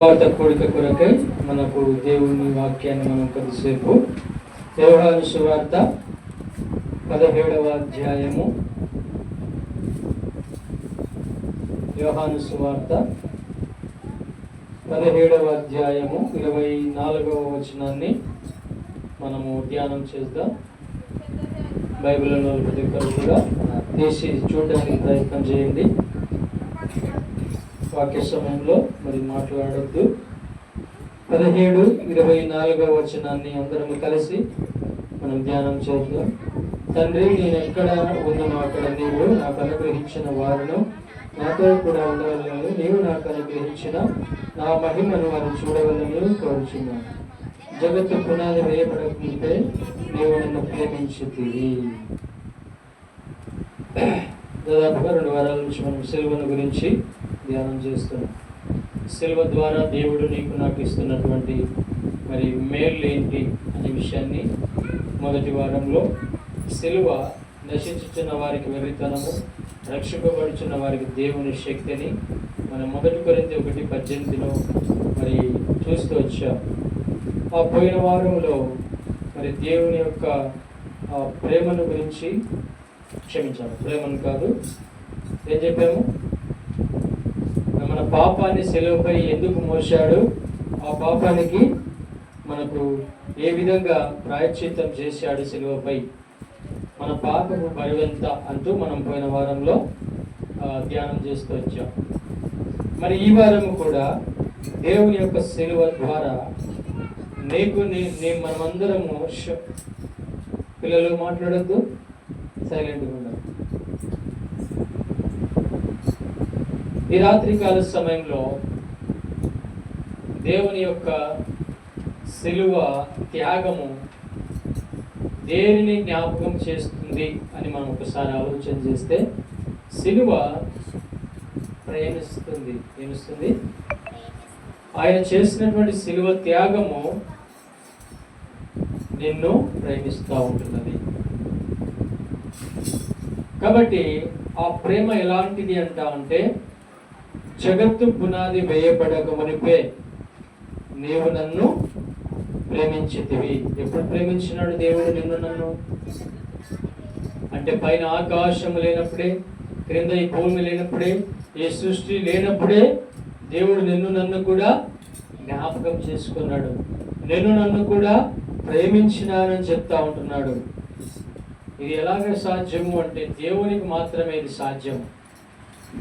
వార్త కోరిక కొరకై మనకు దేవుని వాక్యాన్ని మనం కొద్దిసేపు యోహాను సువార్త 17వ అధ్యాయము యోహాను సువార్త 17వ అధ్యాయము 24వ వచనాన్ని మనము ధ్యానం చేద్దాం. బైబిల్లో ప్రతి ఒక్కరు కూడా తీసి చూడడానికి ప్రయత్నం చేయండి. వాక్య సమయంలో మరి మాట్లాడొద్దు. 17-24వ వచనాన్ని అందరం కలిసి మనం ధ్యానం చేద్దాం. తండ్రి, నేను ఎక్కడ ఉన్నానో అక్కడ నీవు నాకు అనుగ్రహించిన వారును నాతో కూడా ఉండవలను, నీవు నాకు అనుగ్రహించిన నా మహిమను వారు చూడవలను కోరుచున్నాను. జగత్తు పునాది వేయబడకుంటే నీవు నన్ను ప్రేమించుతివి. దాదాపుగా 2 వారాల నుంచి మనం సిలువను గురించి ధ్యానం చేస్తున్నాం. సిలువ ద్వారా దేవుడు నీకు నాకు ఇస్తున్నటువంటి మరి మేలు ఏంటి అనే విషయాన్ని మొదటి వారంలో, సిలువ నశించుచున్న వారికి వెర్రితనము, రక్షింపబడుచున్న వారికి దేవుని శక్తిని మనం 1 కొరింథీ 1:18 మరి చూస్తూ వచ్చాం. ఆ పోయిన వారంలో మరి దేవుని యొక్క ప్రేమను గురించి, క్షమించాము, ప్రేమను కాదు, ఏం చెప్పాము? మన పాపాన్ని సిలువపై ఎందుకు మోశాడు, ఆ పాపానికి మనకు ఏ విధంగా ప్రాయశ్చిత్తం చేశాడు సిలువపై, మన పాపపు బరువెంత అంటూ మనం పోయిన వారంలో ధ్యానం చేస్తూ వచ్చాం. మరి ఈ వారము కూడా దేవుని యొక్క సిలువ ద్వారా నీకు మనమందరము, పిల్లలు మాట్లాడద్దు, సైలెంట్గా ఉండాలి. ఈ రాత్రికాల సమయంలో దేవుని యొక్క సిలువ త్యాగము దేనిని జ్ఞాపకం చేస్తుంది అని మనం ఒకసారి ఆలోచన చేస్తే, సిలువ ప్రేమిస్తుంది. ఏమిస్తుంది? ఆయన చేసినటువంటి సిలువ త్యాగము నిన్ను ప్రేమిస్తూ ఉంటున్నది. కాబట్టి ఆ ప్రేమ ఎలాంటిది అంటే, జగత్తు పునాది వేయబడక మునిపే నీవు నన్ను ప్రేమించితివి. ఎప్పుడు ప్రేమించినాడు దేవుడు నిన్ను నన్ను అంటే, పైన ఆకాశం లేనప్పుడే, క్రింద ఈ భూమి లేనప్పుడే, ఈ సృష్టి లేనప్పుడే దేవుడు నిన్ను నన్ను కూడా జ్ఞాపకం చేసుకున్నాడు. నిన్ను నన్ను కూడా ప్రేమించినానని చెప్తా ఉంటున్నాడు. ఇది ఎలాగ సాధ్యము అంటే, దేవునికి మాత్రమే ఇది సాధ్యం.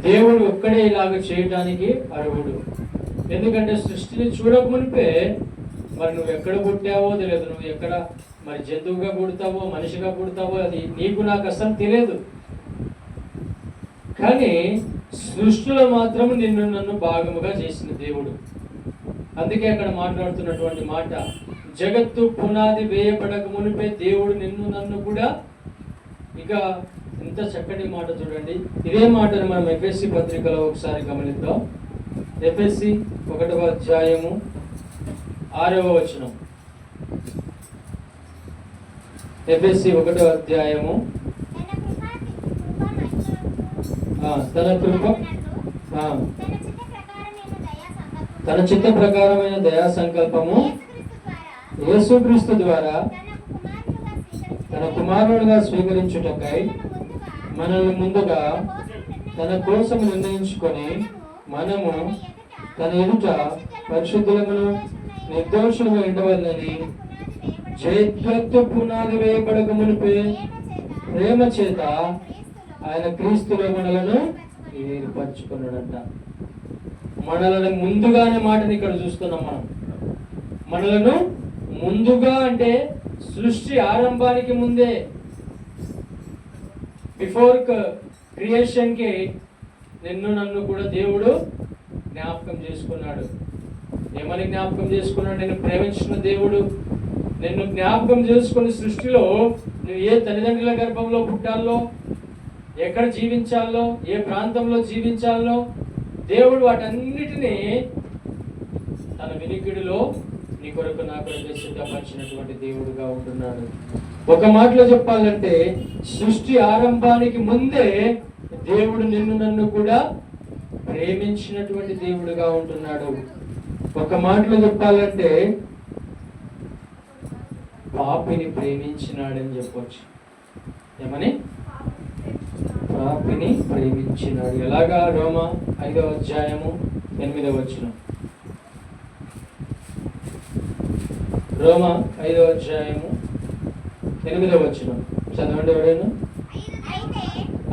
దేవుడు ఒక్కడే ఇలాగ చేయటానికి అర్హుడు. ఎందుకంటే సృష్టిని చూడకమునిపే మరి నువ్వు ఎక్కడ పుట్టావో తెలియదు, నువ్వు ఎక్కడ మరి జంతువుగా పుడతావో మనిషిగా పుడతావో అది నీకు నాకు అసలు తెలియదు. కానీ సృష్టిలో మాత్రం నిన్ను నన్ను భాగముగా చేసిన దేవుడు. అందుకే అక్కడ మాట్లాడుతున్నటువంటి మాట, జగత్తు పునాది వేయబడక మునిపే దేవుడు నిన్ను నన్ను కూడా. ఇక ఎంత చక్కటి మాట చూడండి. ఇదే మాటను మనం ఎఫెసీ పత్రికలో ఒకసారి గమనిద్దాం. ఎఫెసీ 1వ అధ్యాయము 6వ వచనం. ఎఫెసీ 1వ అధ్యాయము తన చిత్త ప్రకారమైన దయా సంకల్పము యేసుక్రీస్తు ద్వారా తన కుమారుడుగా స్వీకరించుటకై మనల్ని ముందుగా తన కోసం నిర్ణయించుకొని, మనము తన ఎదుట పరిశుద్ధులను నిర్దోషులుగా ఉండవాలని జగత్తు పునాది వేయబడక మునిపే ప్రేమ చేత ఆయన క్రీస్తులో మనలను ఏర్పరచుకున్నాడంట. మనలను ముందుగానే మాటని ఇక్కడ చూస్తున్నాం మనం. మనలను ముందుగా అంటే సృష్టి ఆరంభానికి ముందే, బిఫోర్ క్రియేషన్ కి నిన్ను నన్ను కూడా దేవుడు జ్ఞాపకం చేసుకున్నాడు. ఏమని జ్ఞాపకం చేసుకున్నాడు? నేను ప్రేమించిన దేవుడు నిన్ను జ్ఞాపకం చేసుకుని సృష్టిలో నువ్వు ఏ తల్లిదండ్రుల గర్భంలో పుట్టాలో, ఎక్కడ జీవించాలో, ఏ ప్రాంతంలో జీవించాలో దేవుడు వాటన్నిటినీ తన వినికిడిలో నీ కొరకు నా కొరకు సిద్ధపరిచినటువంటి దేవుడుగా ఉంటున్నాడు. ఒక మాటలో చెప్పాలంటే, సృష్టి ఆరంభానికి ముందే దేవుడు నిన్ను నన్ను కూడా ప్రేమించినటువంటి దేవుడుగా ఉంటున్నాడు. ఒక మాటలో చెప్పాలంటే పాపిని ప్రేమించినాడని చెప్పొచ్చు. ఏమని? పాపిని ప్రేమించినాడు. ఎలాగా? రోమా 5వ అధ్యాయము 8వ వచనం. రోమా 5వ అధ్యాయము 8వ వచనం చదవండి ఎవరైనా.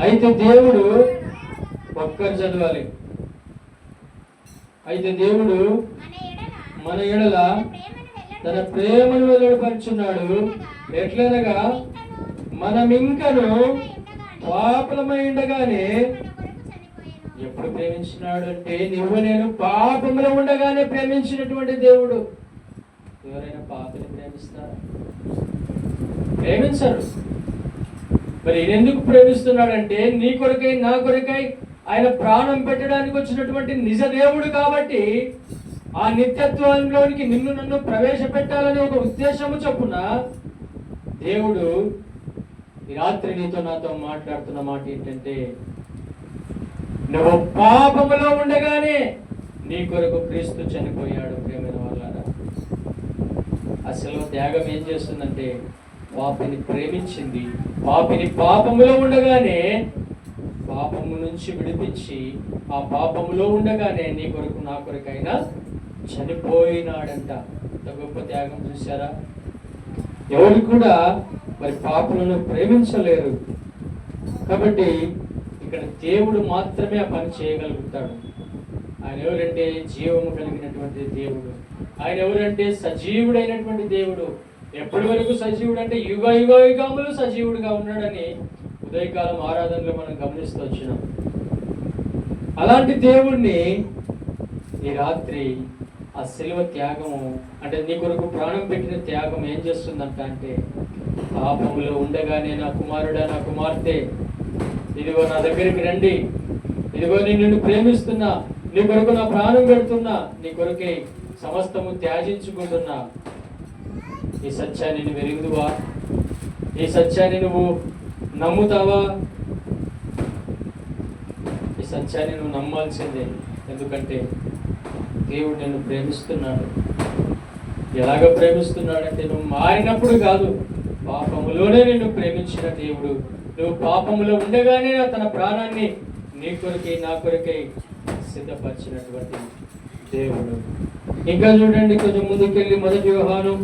అయితే దేవుడు, ఒక్కరు చదవాలి. అయితే దేవుడు మన ఎడల తన ప్రేమను వెల్లడిపరుచున్నాడు. ఎట్లనగా మనమింకను పాపలమై ఉండగానే. ఎప్పుడు ప్రేమించినాడు అంటే నువ్వు నేను పాపంలో ఉండగానే ప్రేమించినటువంటి దేవుడు. ఎవరైనా పాపని ప్రేమిస్తారా? ప్రేమించరు. మరి ఎందుకు ప్రేమిస్తున్నాడంటే నీ కొరకై నా కొరకై ఆయన ప్రాణం పెట్టడానికి వచ్చినటువంటి నిజ దేవుడు కాబట్టి, ఆ నిత్యత్వంలోనికి నిన్ను నన్ను ప్రవేశపెట్టాలని ఒక ఉద్దేశము చొప్పున దేవుడు ఈ రాత్రి నీతో నాతో మాట్లాడుతున్న మాట ఏంటంటే, నువ్వు పాపములో ఉండగానే నీ కొరకు క్రీస్తు చనిపోయాడు. ప్రేమైన వాళ్ళారా, అసలు త్యాగం ఏం చేస్తుందంటే పాపిని ప్రేమించింది. పాపిని పాపములో ఉండగానే పాపము నుంచి విడిపించి, ఆ పాపములో ఉండగానే నీ కొరకు నా కొరకైనా చనిపోయినాడంట. ఎంత గొప్ప త్యాగం చూసారా? ఎవరు కూడా మరి పాపులను ప్రేమించలేరు. కాబట్టి ఇక్కడ దేవుడు మాత్రమే ఆ పని చేయగలుగుతాడు. ఆయన ఎవరంటే జీవము కలిగినటువంటి దేవుడు. ఆయన ఎవరంటే సజీవుడైనటువంటి దేవుడు. ఎప్పటి వరకు సజీవుడు అంటే యుగ యుగ యుగములు సజీవుడుగా ఉన్నాడని ఉదయకాలం ఆరాధనలో మనం గమనిస్తూ వచ్చినాం. అలాంటి దేవుణ్ణి ఈ రాత్రి ఆ శిలువ త్యాగము అంటే నీ కొరకు ప్రాణం పెట్టిన త్యాగం ఏం చేస్తుందంట అంటే, పాపములో ఉండగానే నా కుమారుడా నా కుమార్తె, ఇదిగో నా దగ్గరికి రండి, ఇదిగో నేను నిన్ను ప్రేమిస్తున్నా, నీ కొరకు నా ప్రాణం పెడుతున్నా, నీ కొరకే సమస్తము త్యాజించుకుంటున్నా. ఈ సత్యాన్ని నువ్వు ఎరుగుదువా? ఈ సత్యాన్ని నువ్వు నమ్ముతావా? ఈ సత్యాన్ని నువ్వు నమ్మాల్సిందే. ఎందుకంటే దేవుడు నిన్ను ప్రేమిస్తున్నాడు. ఎలాగ ప్రేమిస్తున్నాడంటే నువ్వు మారినప్పుడు కాదు, పాపములోనే నిన్ను ప్రేమించిన దేవుడు. నువ్వు పాపములో ఉండగానే తన ప్రాణాన్ని నీ కొరకై నా కొరకై సిద్ధపరిచినటువంటి దేవుడు. ఇంకా చూడండి, కొంచెం ముందుకెళ్ళి 1 యోహాను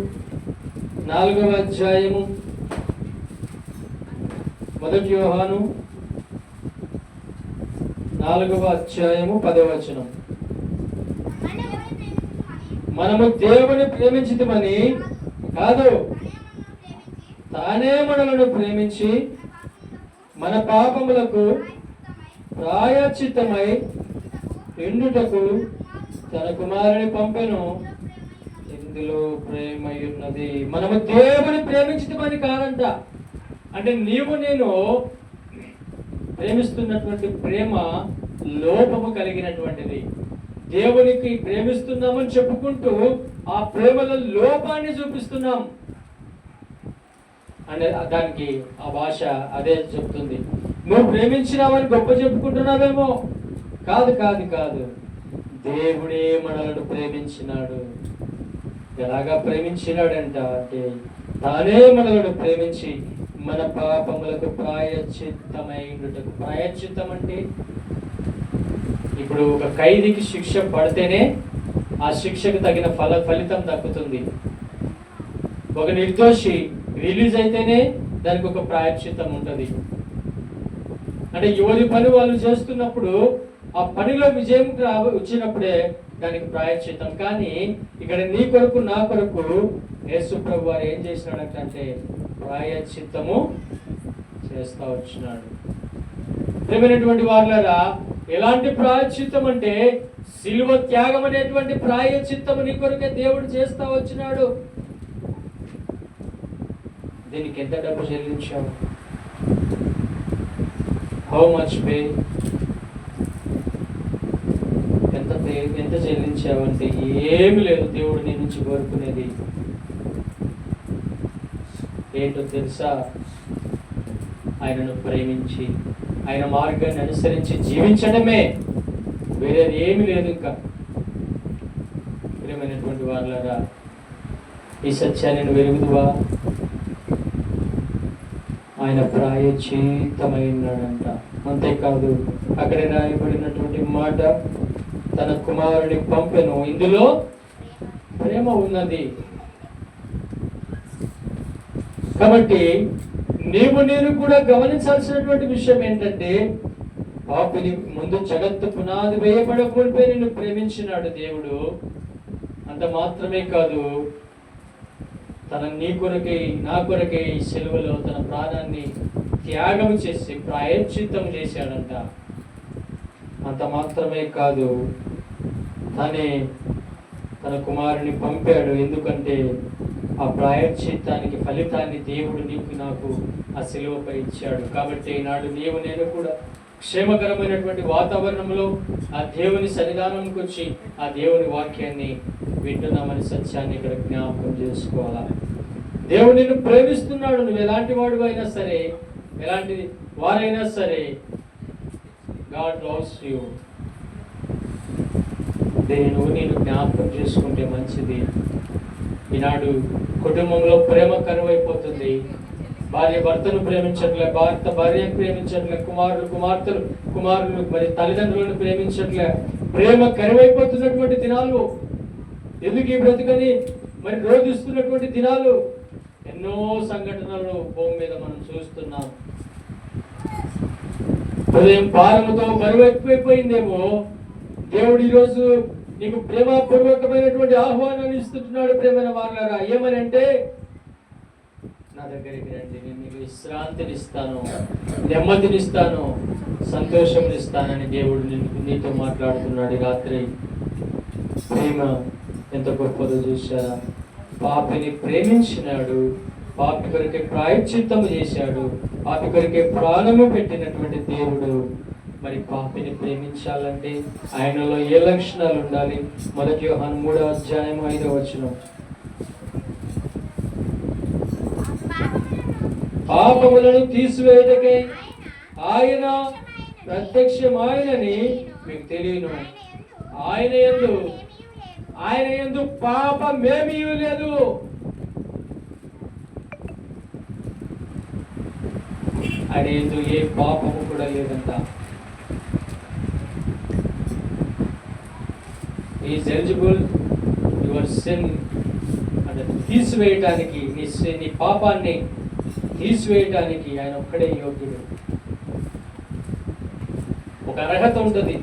4వ అధ్యాయము 1 యోహాను 4వ అధ్యాయము 10వ వచనం. మనము దేవుని ప్రేమించితమని కాదు, తానే మనలను ప్రేమించి మన పాపములకు ప్రాయశ్చిత్తమై ఎండుటకు తన కుమారుని పంపెను. ఇందులో ప్రేమ ఉన్నది. మనము దేవుని ప్రేమించితమని కాదంట. అంటే నీవు నేను ప్రేమిస్తున్నటువంటి ప్రేమ లోపము కలిగినటువంటిది. దేవునికి ప్రేమిస్తున్నామని చెప్పుకుంటూ ఆ ప్రేమలో లోపాన్ని చూపిస్తున్నాం అనే దానికి ఆ భాష అదే చెప్తుంది. నువ్వు ప్రేమించినావని గొప్ప చెప్పుకుంటున్నావేమో. కాదు కాదు కాదు, దేవుడే మనలను ప్రేమించినాడు. ఎలాగా ప్రేమించినాడంట అంటే, తానే మనలను ప్రేమించి మన పాపములకు ప్రాయశ్చిత్తమైనటకు. ప్రాయశ్చిత్తం అంటే ఇప్పుడు ఒక ఖైదీకి శిక్ష పడితేనే ఆ శిక్షకు తగిన ఫలితం దక్కుతుంది. ఒక నిర్దోషి రిలీజ్ అయితేనే దానికి ఒక ప్రాయశ్చిత్తం ఉంటుంది. అంటే ఎవరి పని వాళ్ళు చేస్తున్నప్పుడు ఆ పనిలో విజయం వచ్చినప్పుడే దానికి ప్రాయశ్చిత్తం. కానీ ఇక్కడ నీ కొరకు నా కొరకు యేసు ప్రభు వారు ఏం చేసినాడంటే ప్రాయశ్చిత్తము చేస్తా వచ్చినాడు. ప్రియమైనటువంటి వారులారా, ఎలాంటి ప్రాయశ్చిత్తం అంటే శిలువ త్యాగం అనేటువంటి ప్రాయశ్చిత్తము నీ కొరకే దేవుడు చేస్తా వచ్చినాడు. దీనికి ఎంత డబ్బు చెల్లించావు? How much pay? ఎంత చెల్లించావు అంటే ఏమి లేదు. దేవుడు నీ నుంచి కోరుకునేది ఏంటో తెలుసా? ఆయనను ప్రేమించి ఆయన మార్గాన్ని అనుసరించి జీవించడమే, వేరేది ఏమి లేదు. ఇంకా ప్రియమైనటువంటి వారులారా, ఈ సత్యాన్ని నువ్వు ఎరుగుదువా? ఆయన ప్రాయశ్చిత్తమైనాడంట. అంతేకాదు, అక్కడ రాయబడినటువంటి మాట, తన కుమారుని పంపెను, ఇందులో ప్రేమ ఉన్నది. కాబట్టి నేను కూడా గమనించాల్సినటువంటి విషయం ఏంటంటే, పాపిని ముందు జగత్తు పునాది వేయబడకపోతే నిన్ను ప్రేమించినాడు దేవుడు. అంత మాత్రమే కాదు, నీ కొరకై నా కొరకై ఈ సెలవులో తన ప్రాణాన్ని త్యాగం చేసి ప్రాయశ్చిత్తం చేశాడంట. అంత మాత్రమే కాదు, తన కుమారుని పంపాడు. ఎందుకంటే ఆ ప్రాయశ్చిత్తానికి ఫలితాన్ని దేవుడు నీకు నాకు ఆ సెలవుపై ఇచ్చాడు. కాబట్టి ఈనాడు నేను కూడా క్షేమకరమైనటువంటి వాతావరణంలో ఆ దేవుని సన్నిధానంకి వచ్చి ఆ దేవుని వాక్యాన్ని వింటున్నామని సత్యాన్ని ఇక్కడ జ్ఞాపకం చేసుకోవాలా. దేవుడు నిన్ను ప్రేమిస్తున్నాడు. నువ్వు ఎలాంటి వాడు అయినా సరే, ఎలాంటి వారైనా సరే, గాడ్ లవ్స్ యూ. నేను జ్ఞాపకం చేసుకుంటే మంచిది. ఈనాడు కుటుంబంలో ప్రేమ కరువైపోతుంది. భార్య భర్తను ప్రేమించట్లే, భర్త భార్యను ప్రేమించట్లే, కుమారులు మరి తల్లిదండ్రులను ప్రేమించట్లే. ప్రేమ కరువైపోతున్నటువంటి దినాలు, ఎందుకు ఈ బ్రతుకని మరి రోధిస్తున్నటువంటి దినాలు, ఎన్నో సంఘటనలు భూమి మీద మనం చూస్తున్నాం. హృదయం భారముతో బరువు ఎక్కువైపోయిందేమో. దేవుడు ఈరోజు నీకు ప్రేమపూర్వకమైనటువంటి ఆహ్వానాన్ని ఇస్తున్నాడు. ప్రేమైన వారులారా, ఏమని అంటే, నా దగ్గరికి రండి, నేను మీకు విశ్రాంతినిస్తాను, నెమ్మదినిస్తాను, సంతోషంనిస్తానని దేవుడు నీతో మాట్లాడుతున్నాడు. రాత్రి ప్రేమ ఎంత గొప్పదో చూశారా? పాపిని ప్రేమించినాడు, పాపి కొరకే ప్రాయశ్చిత్తము చేశాడు, పాపి కొరకే ప్రాణము పెట్టినటువంటి దేవుడు మరి పాపిని ప్రేమించాలంటే ఆయనలో ఏ లక్షణాలు ఉండాలి? 1 యోహాను 3వ అధ్యాయం 5వ వచనం, పాపములను తీసివేయటకై ఆయన ప్రత్యక్షమాయనని మీకు తెలియను. ఆయన యందు పాపమేమీ లేదు. ఆయన యందు ఏ పాపము కూడా లేదంట. ఈజ్ ఎలిజిబుల్ యువర్ సిన్ అంటే తీసివేయటానికి, నీ పాపాన్ని తీసివేయటానికి ఆయన ఒక్కడే యోగ్యుడు. ఒక అర్హత ఉంటుంది.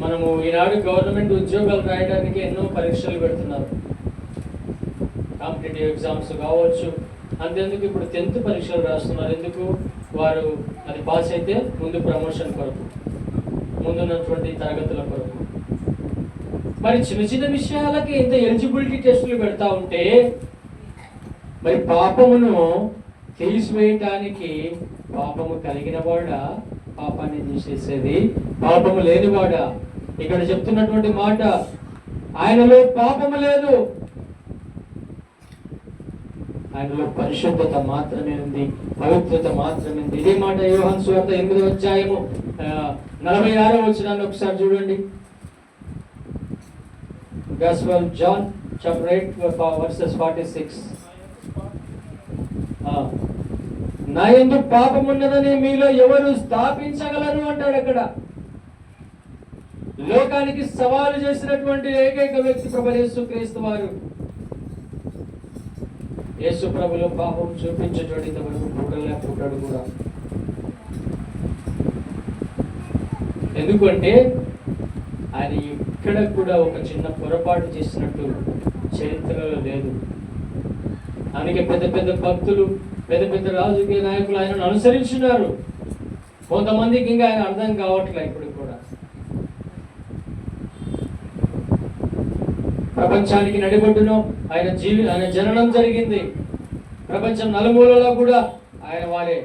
మనము ఈనాడు గవర్నమెంట్ ఉద్యోగాలు రాయడానికి ఎన్నో పరీక్షలు పెడుతున్నారు. కాంపిటేటివ్ ఎగ్జామ్స్ కావచ్చు. అంతేందుకు ఇప్పుడు 10th పరీక్షలు రాస్తున్నారు. ఎందుకు? వారు అది పాస్ అయితే ముందు ప్రమోషన్ కొరకు, ముందున్నటువంటి తరగతుల కొరకు. మరి చిన్న చిన్న విషయాలకి ఇంత ఎలిజిబిలిటీ టెస్టులు పెడతా ఉంటే, మరి పాపమును తీసివేయటానికి పాపము కలిగిన వాడా పాపాన్ని తీసేసేది? పాపము లేనివాడా? ఇక్కడ చెప్తున్నటువంటి మాట, ఆయనలో పాపము లేదు, ఆయనలో పరిశుద్ధత మాత్రమే ఉంది, పవిత్రత మాత్రమే ఉంది. ఇదే మాట యోహాను సువార్త 8వ అధ్యాయము 46వ వచనాన్ని ఒకసారి చూడండి. Gospel of John chapter 8 verses 46. నా యందు పాపమున్నదని మీలో ఎవరు స్థాపించగలరు అంటాడు. అక్కడ లోకానికి సవాలు చేసినటువంటి ఏకైక వ్యక్తి ప్రభు యేసుక్రీస్తు వారు. యేసు ప్రభులో పాపం చూపించేటువంటి ఇంతవరకు పుట్టాడు కూడా. ఎందుకంటే ఆయన ఇక్కడ కూడా ఒక చిన్న పొరపాటు చేసినట్టు చరిత్రలో లేదు. అందుకే పెద్ద పెద్ద భక్తులు, పెద్ద పెద్ద రాజకీయ నాయకులు ఆయనను అనుసరించినారు. కొంతమందికి ఇంకా ఆయన అర్థం కావట్లే. ఇప్పుడు కూడా ప్రపంచానికి నడిబొడ్డును ఆయన జననం జరిగింది. ప్రపంచం నలుమూలలో కూడా ఆయన వారే.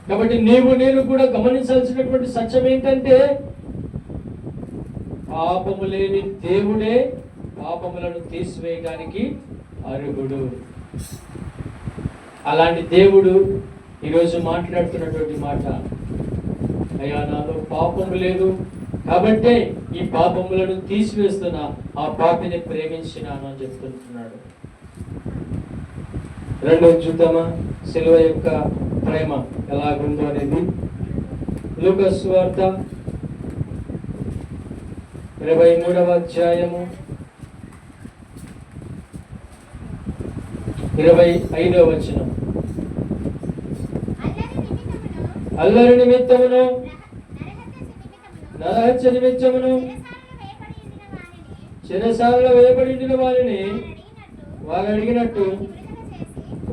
కాబట్టి నేను కూడా గమనించాల్సినటువంటి సత్యం ఏంటంటే, పాపము లేని దేవుడే పాపములను తీసివేయడానికి అర్హుడు. అలాంటి దేవుడు ఈరోజు మాట్లాడుతున్నటువంటి మాట, అయ్యా నాలో పాపము లేదు, కాబట్టే ఈ పాపములను తీసివేస్తున్న ఆ పాపిని ప్రేమించినాను అని చెప్తుంటున్నాడు. రెండోది చూద్దామా, సిలువ యొక్క ప్రేమ ఎలాగుందో అనేది. లూకా సువార్త 23వ అధ్యాయము 25వ వచనం. అల్లరి నిమిత్తమును నరహత్య నిమిత్తమును చెరసాలలో వేయబడిన వారిని వారు అడిగినట్టు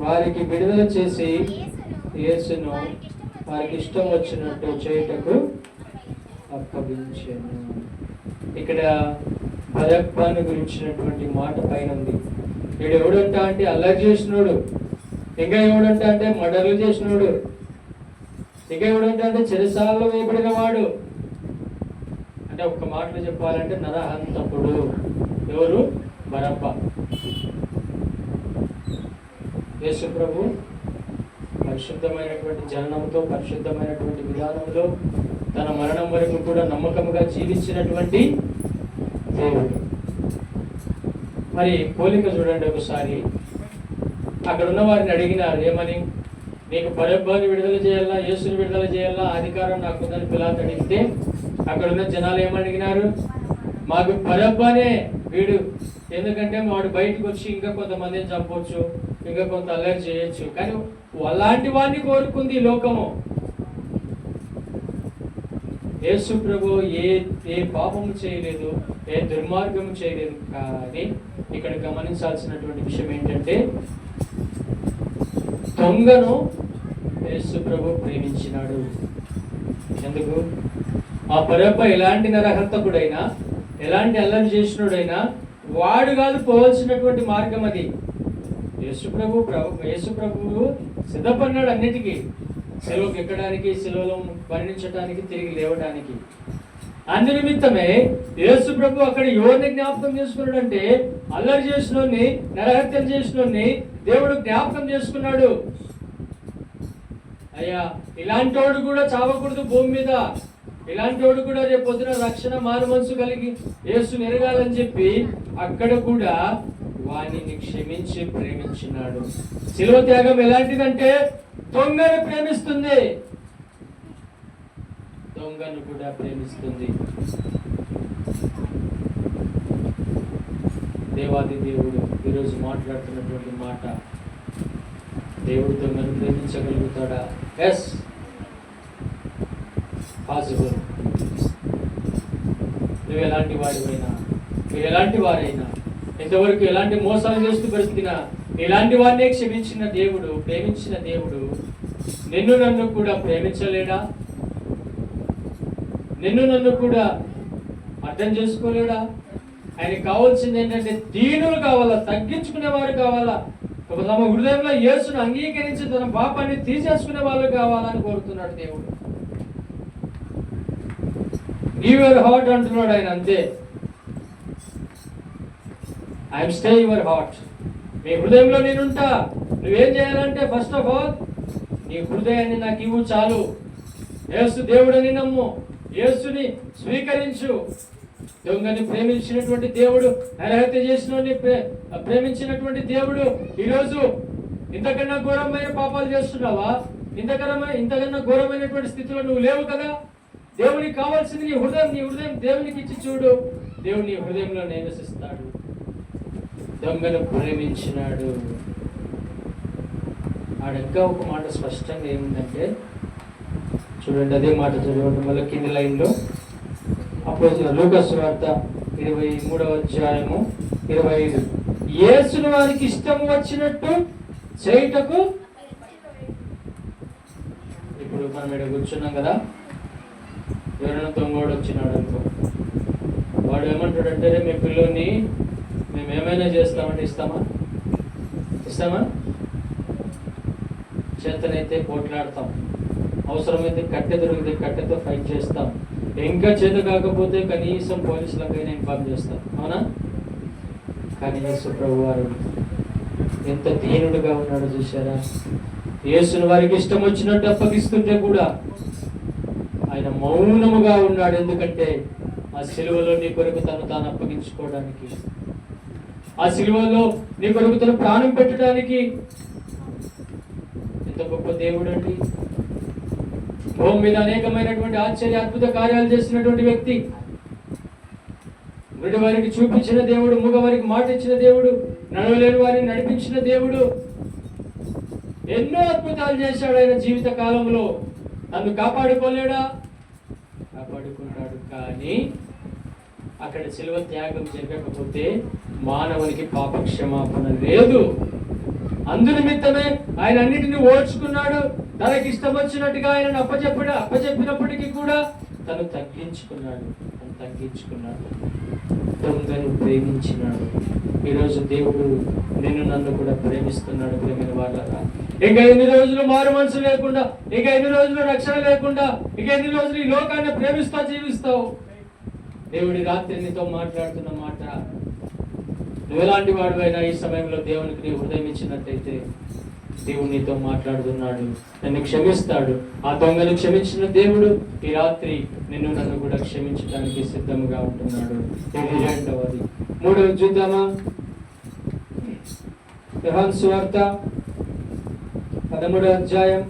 వారికి విడుదల చేసి యేసును వారికి ఇష్టం వచ్చినట్టు చేయుటకు అప్పగించాను. ఇక్కడ బరబ్బాను గురించినటువంటి మాట పైన ఉంది. వీడు ఎవడంటా అంటే అల్లరి చేసినోడు, ఇంకా ఎవడంటా అంటే మర్డర్లు చేసినోడు, ఇంకా ఎవడంటా అంటే చెరసాలలో వేయబడిన వాడు. అంటే ఒక్క మాటలో చెప్పాలంటే నరహంతకుడు. ఎవరు? బరబ్బా. యేసు ప్రభు పరిశుద్ధమైనటువంటి జననంతో, పరిశుద్ధమైనటువంటి విధానంలో తన మరణం వరకు కూడా నమ్మకంగా జీవించినటువంటి దేవుడు. మరి పోలిక చూడండి ఒకసారి. అక్కడ ఉన్న వారిని అడిగినారు ఏమని, నీకు బరబ్బాని విడుదల చేయాలా, యేసుని విడుదల చేయాలా, అధికారం నాకుందని పిలాతు అడిగితే అక్కడ ఉన్న జనాలు ఏమడిగినారు, మాకు బరబ్బానే వీడు, ఎందుకంటే వాడు బయటకు వచ్చి ఇంకా కొంతమందిని చంపవచ్చు, ఇంకా కొంత అల్లరి చేయొచ్చు. కానీ అలాంటి వాడిని కోరుకుంది ఈ లోకము. యేసు ప్రభు ఏ పాపము చేయలేదు, ఏ దుర్మార్గము చేయలేదు. కానీ ఇక్కడ గమనించాల్సినటువంటి విషయం ఏంటంటే, దొంగను యేసు ప్రభు ప్రేమించినాడు. ఎందుకు? ఆ బరబ్బా ఎలాంటి నరహంతకుడైనా, ఎలాంటి అల్లరి చేసినోడైనా వాడు కాదు పోవాల్సినటువంటి మార్గం అది. యేసు ప్రభువు సిద్ధపడినాడు అన్నిటికీ, సెలవుకి ఎక్కడానికి, సెలవులో మరణించడానికి, తిరిగి లేవడానికి. అందు నిమిత్తమే యేసు ప్రభు అక్కడ ఎవరిని జ్ఞాపకం చేసుకున్నాడు అంటే, అల్లరి చేసినోడిని, నరహత్యం చేసినోడిని దేవుడు జ్ఞాపకం చేసుకున్నాడు. అయ్యా, ఇలాంటి వాడు కూడా చావకూడదు భూమి మీద, ఇలాంటి వాడు కూడా రేపు పొద్దున రక్షణ మారు మనసు కలిగి యేసుని ఎరగాలని చెప్పి అక్కడ కూడా వాణిని క్షమించి ప్రేమించినాడు. శిలువ త్యాగం ఎలాంటిదంటే దొంగను ప్రేమిస్తుంది, దొంగను కూడా ప్రేమిస్తుంది. దేవాది దేవుడు ఈరోజు మాట్లాడుతున్నటువంటి మాట, దేవుడు దొంగను ప్రేమించగలుగుతాడా? Yes, possible. నువ్వు ఎలాంటి వాడివైనా, నువ్వు ఎలాంటి వారైనా, ఇంతవరకు ఎలాంటి మోసాలు చేస్తూ బ్రతికినా ఇలాంటి వారినే క్షమించిన దేవుడు, ప్రేమించిన దేవుడు నిన్ను నన్ను కూడా ప్రేమించలేడా? నిన్ను నన్ను కూడా అర్థం చేసుకోలేడా? ఆయనకి కావాల్సింది ఏంటంటే దీనులు కావాలా, తగ్గించుకునే వారు కావాలా, తమ హృదయంలో యేసును అంగీకరించి తన పాపాన్ని తీసేసుకునే వాళ్ళు కావాలని కోరుతున్నాడు దేవుడు. గివ్ యువర్ హార్ట్ అంటున్నాడు ఆయన. అంతే, ఐఎమ్ స్టే యువర్ హార్ట్. నీ హృదయంలో నేనుంటా. నువ్వేం చేయాలంటే ఫస్ట్ ఆఫ్ ఆల్ నీ హృదయాన్ని నాకు ఇవ్వు చాలు. యేసు దేవుడని నమ్ము, యేసుని స్వీకరించు. దొంగని ప్రేమించినటువంటి దేవుడు, నరహత్య చేసిన ప్రేమించినటువంటి దేవుడు ఈరోజు ఇంతకన్నా ఘోరమైన పాపాలు చేస్తున్నావా? ఇంతకన్నా ఘోరమైనటువంటి స్థితిలో నువ్వు లేవు కదా. దేవునికి కావాల్సింది నీ హృదయం. నీ హృదయం దేవునికి ఇచ్చి చూడు, దేవుడు నీ హృదయంలో నివసిస్తాడు. దొంగను ప్రేమించినాడు. ఆడెక్క ఒక మాట స్పష్టంగా ఏముందంటే చూడండి, అదే మాట చదవండి మళ్ళీ కింది లైన్లో. అప్పుడు లూకా సువార్త 23వ అధ్యాయము 25. యేసును వారికి ఇష్టం వచ్చినట్టు చేయుటకు. ఇప్పుడు మనం ఇక్కడ కూర్చున్నాం కదా, ఎవరైనా దొంగోడు వచ్చినాడు అనుకో, వాడు ఏమంటాడంటే మీ పిల్లోని మేము ఏమైనా చేస్తామంటే ఇస్తామా? చేతనైతే పోట్లాడతాం, అవసరమైతే కట్టె దొరికితే కట్టెతో ఫైట్ చేస్తాం, ఇంకా చేత కాకపోతే కనీసం పోలీసులకైనా ఇన్ఫార్మ్ చేస్తాం, అవునా? కానీ యేసు ప్రభు వారు ఎంత దీనుడుగా ఉన్నాడో చూసారా? యేసుని వారికి ఇష్టం వచ్చినట్టు అప్పగిస్తుంటే కూడా ఆయన మౌనముగా ఉన్నాడు. ఎందుకంటే ఆ సిలువలో నీ కొరకు తాను అప్పగించుకోవడానికి, ఆ సిలువలో నీ కొరకు తను ప్రాణం పెట్టడానికి. ఎంత గొప్ప దేవుడు అండి! భూమి మీద అనేకమైనటువంటి ఆశ్చర్య అద్భుత కార్యాలు చేసినటువంటి వ్యక్తి, గుడి వారికి చూపించిన దేవుడు, మూగ వారికి మాట ఇచ్చిన దేవుడు, నడవలేని వారిని నడిపించిన దేవుడు, ఎన్నో అద్భుతాలు చేశాడు. ఆయన జీవిత కాలంలో నన్ను కాపాడుకోలేడా? కాపాడుకుంటాడు. కానీ అక్కడ శిలువ త్యాగం జరగకపోతే మానవునికి పాప క్షమాపణ లేదు. అందు నిమిత్తమే ఆయన అన్నిటిని ఓడ్చుకున్నాడు. తనకి ఇష్టం వచ్చినట్టుగా ఆయనను అప్పచెప్పినప్పటికీ కూడా తను తగ్గించుకున్నాడు. దొంగను ప్రేమించినాడు. ఈరోజు దేవుడు నిన్ను నన్ను కూడా ప్రేమిస్తున్నాడు. ప్రేమైన వాళ్ళరా, ఇక ఎన్ని రోజులు మారు మనసు లేకుండా, ఇక ఎన్ని రోజులు రక్షణ లేకుండా, ఇక ఎన్ని రోజులు ఈ లోకాన్ని ప్రేమిస్తా జీవిస్తావు? దేవుడి రాత్రి నీతో మాట్లాడుతున్న మాట, నువ్వు ఎలాంటి వాడు అయినా ఈ సమయంలో దేవునికి నీ హృదయం ఇచ్చినట్టయితే దేవుడు నీతో మాట్లాడుతున్నాడు, నన్ను క్షమిస్తాడు. ఆ దొంగను క్షమించిన దేవుడు ఈ రాత్రి నిన్ను నన్ను కూడా క్షమించడానికి సిద్ధంగా ఉంటున్నాడు. ఇది రెండవది. మూడవది చూద్దామా? యోహాను సువార్త 13వ అధ్యాయం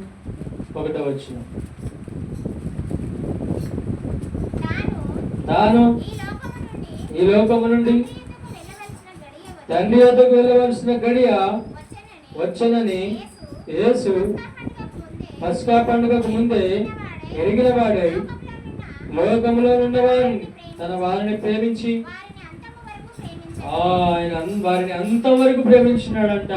1వ వచనం. తాను ఈ లోకము నుండి తండ్రి వద్దకు వెళ్ళవలసిన గడియ వచ్చనని యేసు పస్కా పండుగకు ముందే ఎరిగిన వాడై లోకములో ఉన్నవారిని తన వారిని ప్రేమించి ఆయన వారిని అంతవరకు ప్రేమించినాడంట.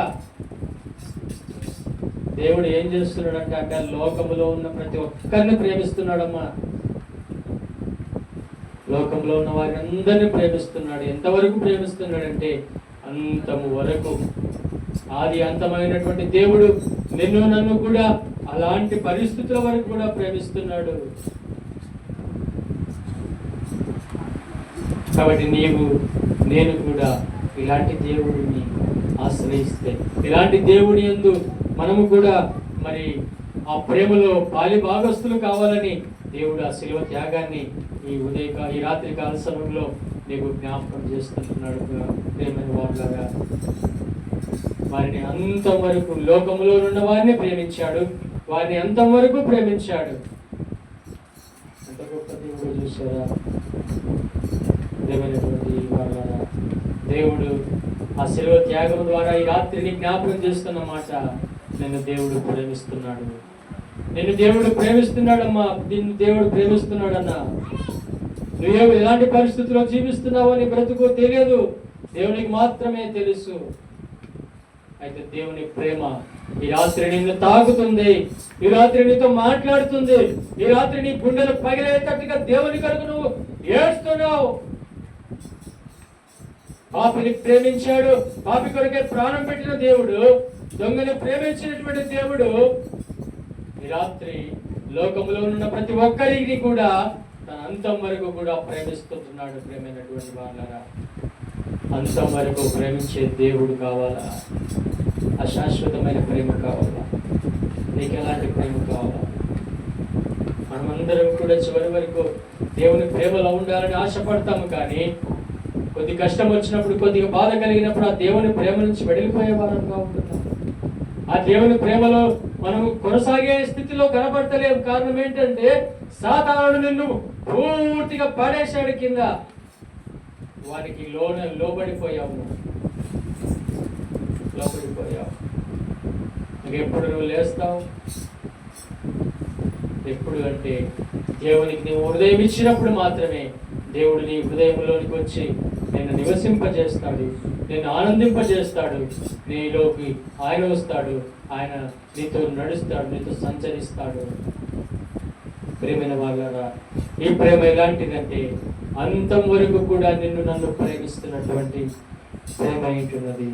దేవుడు ఏం చేస్తున్నాడంటే అక్కడ లోకములో ఉన్న ప్రతి ఒక్కరిని ప్రేమిస్తున్నాడమ్మా. లోకంలో ఉన్న వారిని అందరినీ ప్రేమిస్తున్నాడు. ఎంతవరకు ప్రేమిస్తున్నాడంటే అంతము వరకు. ఆది అంతమైనటువంటి దేవుడు నిన్ను నన్ను కూడా అలాంటి పరిస్థితుల వరకు కూడా ప్రేమిస్తున్నాడు. కాబట్టి నేను కూడా ఇలాంటి దేవుడిని ఆశ్రయిస్తే, ఇలాంటి దేవుడి యందు మనము కూడా మరి ఆ ప్రేమలో పాలి భాగస్తులు కావాలని దేవుడు ఆ శిలువ త్యాగాన్ని ఈ రాత్రి కాల సమయంలో నీకు జ్ఞాపకం చేస్తున్నాడు. ప్రేమైన వాళ్ళగా వారిని అంతం వరకు, లోకంలో ఉన్న వారిని ప్రేమించాడు, వారిని అంతం వరకు ప్రేమించాడు. ఎంత గొప్ప దేవుడు చూసారా? ప్రేమైనటువంటి వాళ్ళ దేవుడు ఆ శిలువ త్యాగం ద్వారా ఈ రాత్రిని జ్ఞాపకం చేస్తున్నమాట. నిన్ను దేవుడు ప్రేమిస్తున్నాడు, నిన్ను దేవుడు ప్రేమిస్తున్నాడమ్మా, నిన్ను దేవుడు ప్రేమిస్తున్నాడన్నా. నువ్వు ఎలాంటి పరిస్థితుల్లో జీవిస్తున్నావో నీ బ్రతుకు తెలియదు, దేవునికి మాత్రమే తెలుసు. అయితే దేవుని ప్రేమ ఈ రాత్రి నిన్ను తాకుతుంది, ఈ రాత్రి నీతో మాట్లాడుతుంది, ఈ రాత్రి నీ గుండెలు పగిలేటట్టుగా దేవుని కొరకు నువ్వు ఏడుస్తున్నావు. పాపిని ప్రేమించాడు, పాపి కొరకే ప్రాణం పెట్టిన దేవుడు, దొంగని ప్రేమించినటువంటి దేవుడు ఈ రాత్రి లోకంలో ఉన్న ప్రతి ఒక్కరికి కూడా తన అంతం వరకు కూడా ప్రేమిస్తున్నాడు. ప్రేమైనటువంటి వాళ్ళరా, అంతం వరకు ప్రేమించే దేవుడు కావాలా? అశాశ్వతమైన ప్రేమ కావాలా? నీకు ఎలాంటి ప్రేమ కావాలా? మనమందరం కూడా చివరి వరకు దేవుని ప్రేమలో ఉండాలని ఆశపడతాము. కానీ కొద్ది కష్టం వచ్చినప్పుడు, కొద్దిగా బాధ కలిగినప్పుడు ఆ దేవుని ప్రేమ నుంచి వెడిలిపోయే వారంగా ఉంటున్నాం. ఆ దేవుని ప్రేమలో మనం కొనసాగే స్థితిలో కనబడతలేము. కారణం ఏంటంటే సాతానుడు నిన్ను పూర్తిగా పడేశాడు కింద. వానికి లోబడిపోయావు. ఎప్పుడు నువ్వు లేస్తావు? ఎప్పుడు అంటే దేవునికి నీవు హృదయం ఇచ్చినప్పుడు మాత్రమే దేవుడు నీ హృదయంలోనికి వచ్చి నిన్ను నివసింపజేస్తాడు, నిన్ను ఆనందింపజేస్తాడు. నీలోకి ఆయన వస్తాడు, ఆయన నీతో నడుస్తాడు, నీతో సంచరిస్తాడు. ప్రేమైన వాళ్ళరా, ఈ ప్రేమ ఎలాంటిదంటే అంతం వరకు కూడా నిన్ను నన్ను ప్రేమిస్తున్నటువంటి ప్రేమ ఉంటున్నది.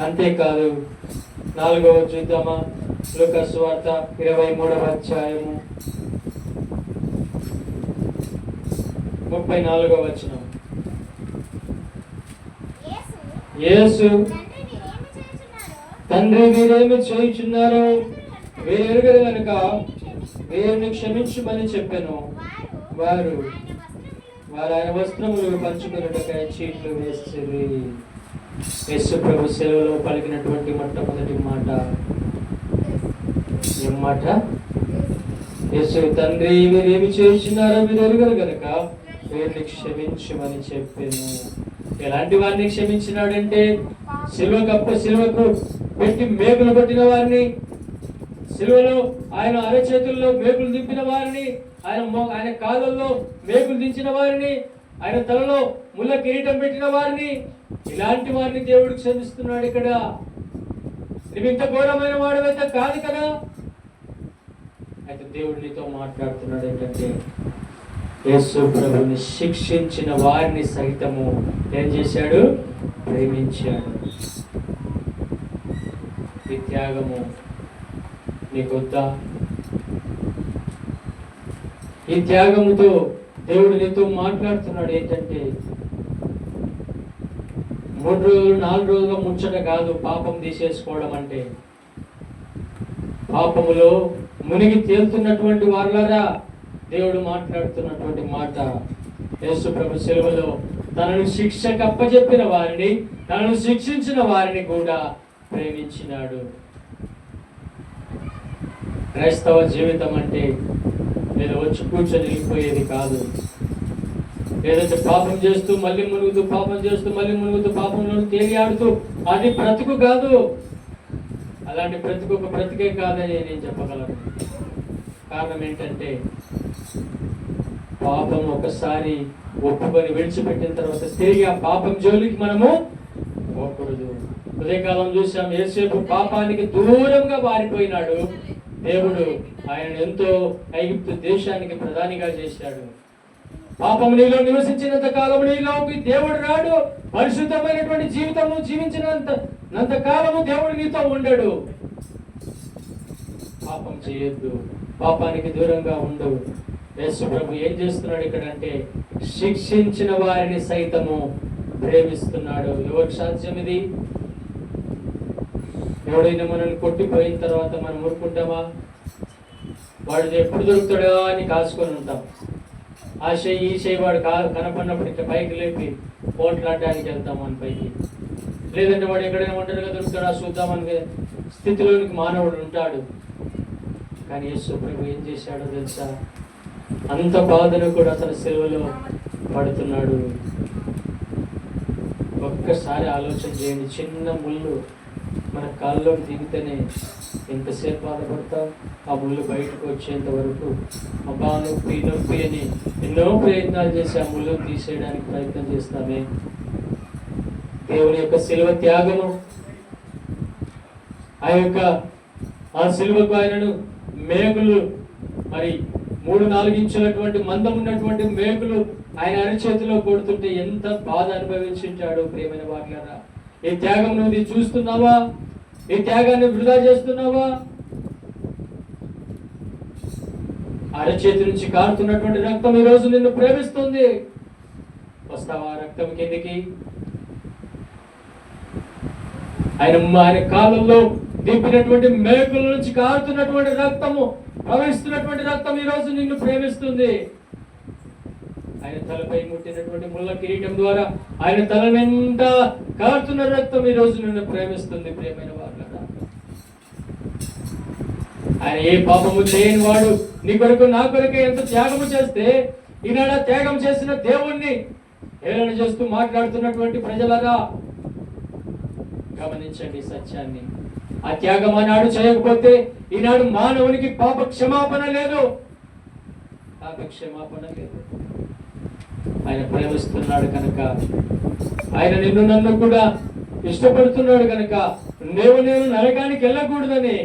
అంతేకాదు, 4వ చూద్దామా? లూకా సువార్త 23వ అధ్యాయము 34వ వచనం. యేసు, తండ్రి వీరేమి చేయుచున్నారో వీరు ఎరుగరు గనుక వీరిని క్షమించుమని చెప్పెను. వారు ఆయన వస్త్రములు పంచుకున్నట్టుగా చీట్లు వేసిరి. యేసు ప్రభు సెలవులో పలికినటువంటి మొట్టమొదటి మాట ఏం మాట? యేసు తండ్రి మీరేమి చేసినారో మీరు ఎరుగరు గనుక వీరిని క్షమించమని చెప్పాను. ఎలాంటి వారిని క్షమించినాడంటే సిలువకు పెట్టి మేకులు కొట్టిన వారిని, సిలువలో ఆయన అరచేతుల్లో మేకులు దింపిన వారిని, ఆయన కాళ్ళల్లో మేకులు దించిన వారిని, ఆయన తలలో ముళ్ళ కిరీటం పెట్టిన వారిని, ఇలాంటి వారిని దేవుడు క్షమిస్తున్నాడు. ఇక్కడ నువ్వు ఇంత ఘోరమైన వాడవైతే కాదు కదా. అయితే దేవుడు నీతో మాట్లాడుతున్నాడు ఏంటంటే యేసు ప్రభుని శిక్షించిన వారిని సైతము ఏం చేశాడు? ప్రేమించాడు. ఈ త్యాగము నీకొద్దా? ఈ త్యాగముతో దేవుడు నీతో మాట్లాడుతున్నాడు ఏంటంటే 3 రోజులు 4 రోజుల ముచ్చట కాదు పాపం తీసేసుకోవడం అంటే. పాపములో మునిగి తేలుతున్నటువంటి వారులారా దేవుడు మాట్లాడుతున్నటువంటి మాట. యేసు ప్రభు సెలవులో తనను శిక్షకు అప్పచెప్పిన వారిని, తనను శిక్షించిన వారిని కూడా ప్రేమించినాడు. క్రైస్తవ జీవితం అంటే ఏదో వచ్చి కూర్చొని వెళ్ళిపోయేది కాదు. ఏదైతే పాపం చేస్తూ మళ్ళీ మునుగుతూ, పాపం చేస్తూ మళ్ళీ మునుగుతూ, పాపంలో తేలియాడుతూ అది బ్రతుకు కాదు. అలాంటి బ్రతుకు ఒక బ్రతికే కాదని నేను చెప్పగలను. కారణం ఏంటంటే పాపం ఒకసారి ఒప్పుకొని విడిచిపెట్టిన తర్వాత తిరిగి ఆ పాపం జోలికి మనము పోకూడదు. ఉదయకాలం చూసాం, యేసేపు పాపానికి దూరంగా పారిపోయినాడు. దేవుడు ఆయన ఎంతో ఐగుప్తు దేశానికి ప్రధానిగా చేశాడు. పాపం నీలో నివసించినంత కాలము నీలోకి దేవుడు రాడు. పరిశుద్ధమైనటువంటి జీవితము జీవించినంత కాలము దేవుడు నీతో ఉండడు. పాపం చేయొద్దు, పాపానికి దూరంగా ఉండవు. యేసు ప్రభు ఏం చేస్తున్నాడు ఇక్కడ అంటే శిక్షించిన వారిని సైతము ప్రేమిస్తున్నాడు. ఎవరికి సాధ్యం ఇది? ఎవడైనా మనల్ని కొట్టిపోయిన తర్వాత మనం ఊరుకుంటామా? వాడు ఎప్పుడు దొరుకుతాడా అని కాసుకొని ఉంటాం. ఆ చెయ్యి ఈ చెయ్యి వాడు కనపడినప్పుడు ఇట్లా పైకి లేపి పోట్లాడడానికి వెళ్తాం మన పైకి. లేదంటే వాడు ఎక్కడైనా ఒంటరిగా దొరుకుతాడా చూద్దామని స్థితిలోనికి మానవుడు ఉంటాడు. కానీ యేసు ప్రభు ఏం చేశాడో తెలుసా? అంత బాధను కూడా తన సెలవులో పడుతున్నాడు. ఒక్కసారి ఆలోచన చేయండి. చిన్న ముళ్ళు మన కాళ్ళలోకి దిగితేనే ఎంతసేపు బాధపడతాం. ఆ ముళ్ళు బయటకు వచ్చేంత వరకు అబ్బా నొప్పి నొప్పి అని ఎన్నో ప్రయత్నాలు చేసి ఆ ముళ్ళు తీసేయడానికి ప్రయత్నం చేస్తామే. దేవుని యొక్క శిలువ త్యాగము, ఆ శిలువకు ఆయనను మేకులు, మరి 3-4 ఇంచులటువంటి మందం ఉన్నటువంటి మేకులు ఆయన అరచేతిలో కొడుతుంటే ఎంత బాధ అనుభవించుంటాడు. ప్రియమైన వారులారా, ఈ త్యాగం నువ్వు చూస్తున్నావా? ఈ త్యాగాన్ని వృధా చేస్తున్నావా? అరచేతి నుంచి కారుతున్నటువంటి రక్తం ఈ రోజు నిన్ను ప్రేమిస్తుంది. వస్తావా రక్తం కిందికి? ఆయన కాలంలో దింపినటువంటి మేకుల నుంచి కారుతున్నటువంటి రక్తము, ప్రవహిస్తున్నటువంటి రక్తం ఈ రోజు నిన్ను ప్రేమిస్తుంది. ఆయన తలపై ముట్టినటువంటి ముళ్ళ కిరీటం ద్వారా ఆయన తల నిండా కారుతున్న రక్తం ఈ రోజు నిన్ను ప్రేమిస్తుంది. ప్రియమైన వారులారా, ఆయన ఏ పాపము చేయని వాడు నీ కొరకు నా కొరకే ఎంత త్యాగము చేస్తే, ఈనాడు త్యాగం చేసిన దేవుణ్ణి హేళన చేస్తూ మాట్లాడుతున్నటువంటి ప్రజలారా గమనించండి సత్యాన్ని. ఆ త్యాగం ఆనాడు చేయకపోతే ఈనాడు మానవునికి పాప క్షమాపణ లేదు. పాప క్షమాపణ లేదు. ఆయన ప్రేమిస్తున్నాడు కనుక, ఆయన నిన్ను నన్ను కూడా ఇష్టపడుతున్నాడు కనుక నేను నరకానికి వెళ్ళకూడదని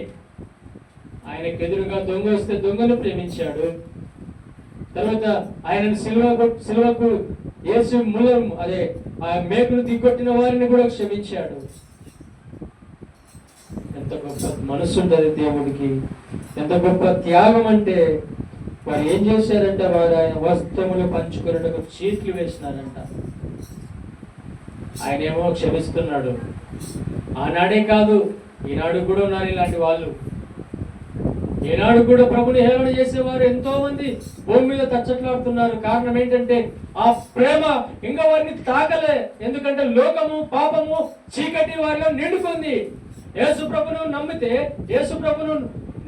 ఆయనకు ఎదురుగా దొంగ వస్తే దొంగను ప్రేమించాడు. తర్వాత ఆయన సిలువకు యేసు మూలం అదే ఆ మేకులు దిగొట్టిన వారిని కూడా క్షమించాడు. ఎంత గొప్ప మనసు ఉంటుంది దేవుడికి, ఎంత గొప్ప త్యాగం అంటే. వారు ఏం చేశారంటే వారు ఆయన వస్త్రములు పంచుకున్నట్టు చీట్లు వేసినారంట. ఆయన ఏమో క్షమిస్తున్నాడు. ఆనాడే కాదు, ఈనాడు కూడా ఉన్నారు ఇలాంటి వాళ్ళు. ఈనాడు కూడా ప్రభుని హేళన చేసేవారు ఎంతో మంది భూమి మీద తచ్చట్లాడుతున్నారు. కారణం ఏంటంటే ఆ ప్రేమ ఇంకా వారిని తాకలే. ఎందుకంటే లోకము, పాపము, చీకటి వారిలో నిండుకుంది. యేసు ప్రభును నమ్మితే, యేసు ప్రభును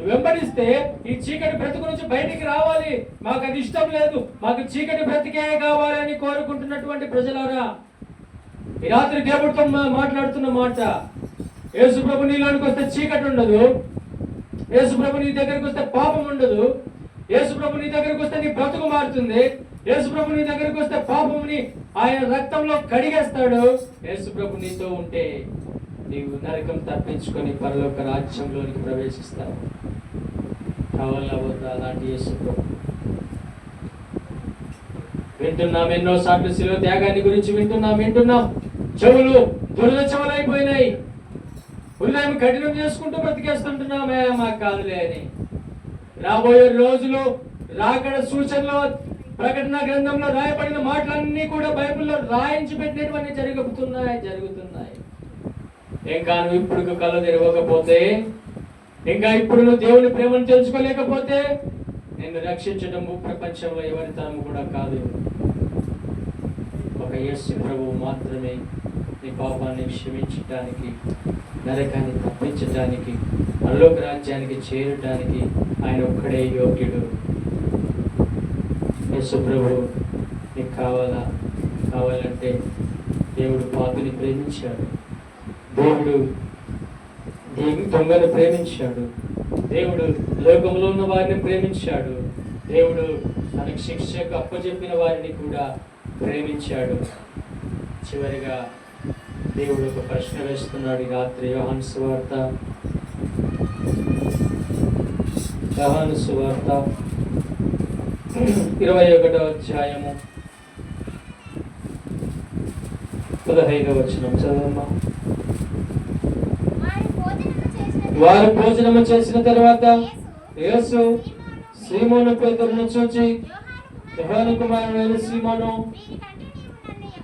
వెంబడిస్తే ఈ చీకటి బ్రతుకు నుంచి బయటికి రావాలి. మాకు అది ఇష్టం లేదు, మాకు చీకటి బ్రతికే కావాలని కోరుకుంటున్నటువంటి ప్రజలారా, ఈ రాత్రి దేవుడితో మాట్లాడుతున్న మాట, యేసు ప్రభు నీలోనికి వస్తే చీకటి ఉండదు, యేసు ప్రభు నీ దగ్గరికి వస్తే పాపం ఉండదు, యేసు ప్రభు నీ దగ్గరికి వస్తే నీ బ్రతుకు మారుతుంది, యేసు ప్రభు నీ దగ్గరికి వస్తే పాపముని ఆయన రక్తంలో కడిగేస్తాడు. యేసు ప్రభు నీతో ఉంటే నీవు నరకం తప్పించుకొని పరలోక రాజ్యంలోనికి ప్రవేశిస్తావు. కావాలా వద్దా అలాంటి యేసు ప్రభు? వింటున్నాం, ఎన్నో సార్లు శిలువ త్యాగాన్ని గురించి వింటున్నాం. చెవులు దురద చెవులైపోయినాయి, హృదయం కఠినం చేసుకుంటూ బ్రతికేస్తుంటున్నామే, మాకు కాదులే అని. రాబోయే రోజులు రాకడ సూచనలో, ప్రకటన గ్రంథంలో రాయబడిన మాటలన్నీ కూడా బైబిల్లో రాయించి పెట్టినటువంటి జరుగుతున్నాయి. ఇంకా నువ్వు ఇప్పుడు కళ్ళు తెరవకపోతే, ఇంకా ఇప్పుడు నువ్వు దేవుని ప్రేమను తెలుసుకోలేకపోతే, నిన్ను రక్షించడం ప్రపంచంలో ఎవరి తరము కూడా కాదు. ఒక యేసు ప్రభువు మాత్రమే నీ పాపాన్ని క్షమించటానికి, నరకాన్ని తప్పించటానికి, పరలోక రాజ్యానికి చేరటానికి ఆయన ఒక్కడే యోగ్యుడు. యేసు ప్రభువు నీకు కావాలంటే దేవుడు పాపిని ప్రేమించాడు, దేవుడు దొంగను ప్రేమించాడు, దేవుడు లోకంలో ఉన్న వారిని ప్రేమించాడు, దేవుడు తనకు శిక్షకు అప్పచెప్పిన వారిని కూడా ప్రేమించాడు. చివరిగా దేవుడు ఒక ప్రశ్న వేస్తున్నాడు ఈ రాత్రి. యోహాను సువార్త 21వ అధ్యాయము 15వ వచనం చదవమ్మా. వారు భోజనము చేసిన తర్వాత యేసు సీమోను పేతురును చూచి, యోహాను కుమారుడైన సీమోను,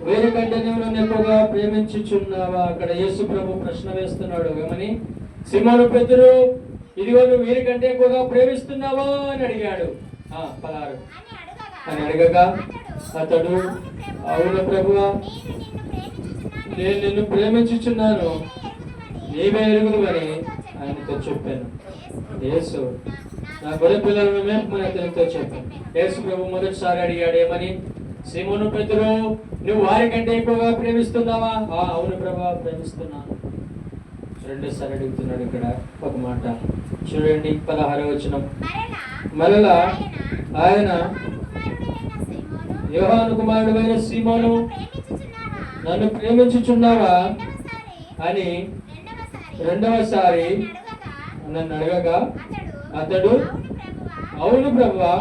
వీరికంటే నీవు నన్ను ఎక్కువగా ప్రేమించుచున్నావా? అక్కడ యేసు ప్రభు ప్రశ్న వేస్తున్నాడు. ఏమని? సీమోను పేతురు, ఇదిగో నువ్వు వీరికంటే ఎక్కువగా ప్రేమిస్తున్నావా అని అడిగాడు. 16 అని అడగగా అతడు, అవును ప్రభువా, నేను నిన్ను ప్రేమించుచున్నాను, నీవే ఎరుగుదువని ఆయనతో చెప్పాను. యేసు, నా గొర్రె పిల్లలను మేపుమని అతనితో చెప్పాను. యేసు ప్రభు మొదటిసారి అడిగాడు, ఏమని? సీమోను పేతురు, నువ్వు వారికంటే ఎక్కువగా ప్రేమిస్తున్నావా? అవును ప్రభువా, ప్రేమిస్తున్నాను. రెండోసారి అడుగుతున్నాడు. ఇక్కడ ఒక మాట చూడండి, 16వ వచనం. మరలా ఆయన, యోహాను కుమారుడైన సీమోను, నన్ను ప్రేమించుచున్నావా అని రెండవసారి నన్ను అడగగా అతడు, అవును ప్రభువా,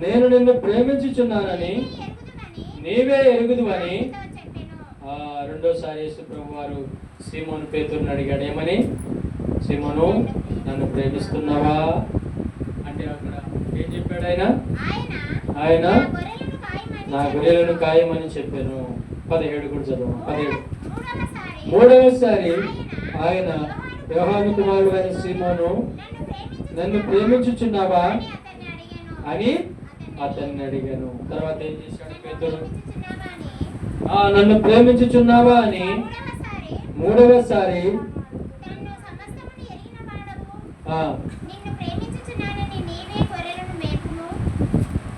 నేను నిన్ను ప్రేమించుచున్నానని నీవే ఎరుగుదువని. రెండోసారి యేసు ప్రభు వారు సీమోను పేతురుని అడిగాడు. ఏమని? సీమోను, నన్ను ప్రేమిస్తున్నావా అంటే అక్కడ ఏం చెప్పాడు ఆయన నా గొర్రెలను కాయమని చెప్పాను. 17 కూడా చదువు. 17. మూడవసారి ఆయన, యోహాను కుమారుడైన సీమోను, నన్ను ప్రేమించుచున్నావా అని అతన్ని అడిగాను. తర్వాత ఏం చేశాడు పేతురు? నన్ను ప్రేమించుచున్నావా అని మూడవసారి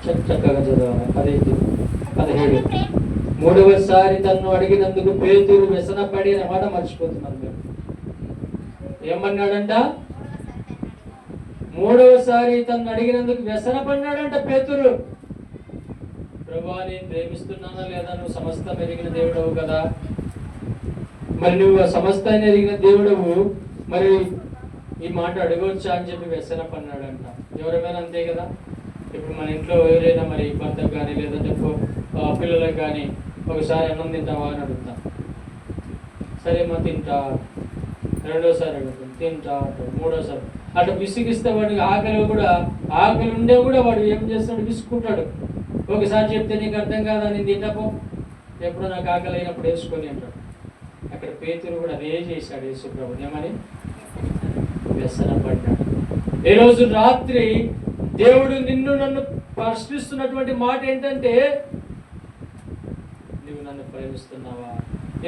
చక్కగా చదవాలి. 17. మూడవసారి తన్ను అడిగినందుకు పేతురు వ్యసనపడి అన్నమాట మర్చిపోతున్నారు మేము. ఏమన్నాడంట? మూడవసారి తన్ను అడిగినందుకు వ్యసనపడినాడంట పేతురు. ప్రభువా, నేను ప్రేమిస్తున్నానా లేదా? నువ్వు సమస్తం ఎరిగిన దేవుడవు కదా, మరి నువ్వు సమస్తాన్ని ఎరిగిన దేవుడవు, మరి ఈ మాట అడగవచ్చా అని చెప్పి వ్యసనపడినాడంట. ఎవరైనా అంతే కదా. ఇప్పుడు మన ఇంట్లో ఎవరైనా మరి భర్తకు కానీ లేదంటే పిల్లలకు కానీ ఒకసారి అన్నం తింటావా అని అడుగుతా, సరే మా తింటా. రెండోసారి అడుగుతాం, తింటా అంటాడు. మూడోసారి అటు విసిగిస్తే వాడికి ఆకలి ఉండే కూడా వాడు ఏం చేస్తాడు? విసుకుంటాడు. ఒకసారి చెప్తే నీకు అర్థం కాదా, నేను తింటాపో, ఎప్పుడు నాకు ఆకలి అయినప్పుడు వేసుకొని అంటాడు. అక్కడ పేతురు కూడా అదే చేశాడు. యేసు ప్రభు ఏమని? వ్యసనపడ్డాడు. ఈ రోజు రాత్రి దేవుడు నిన్ను నన్ను ప్రశ్నిస్తున్నటువంటి మాట ఏంటంటే, నువ్వు నన్ను ప్రేమిస్తున్నావా?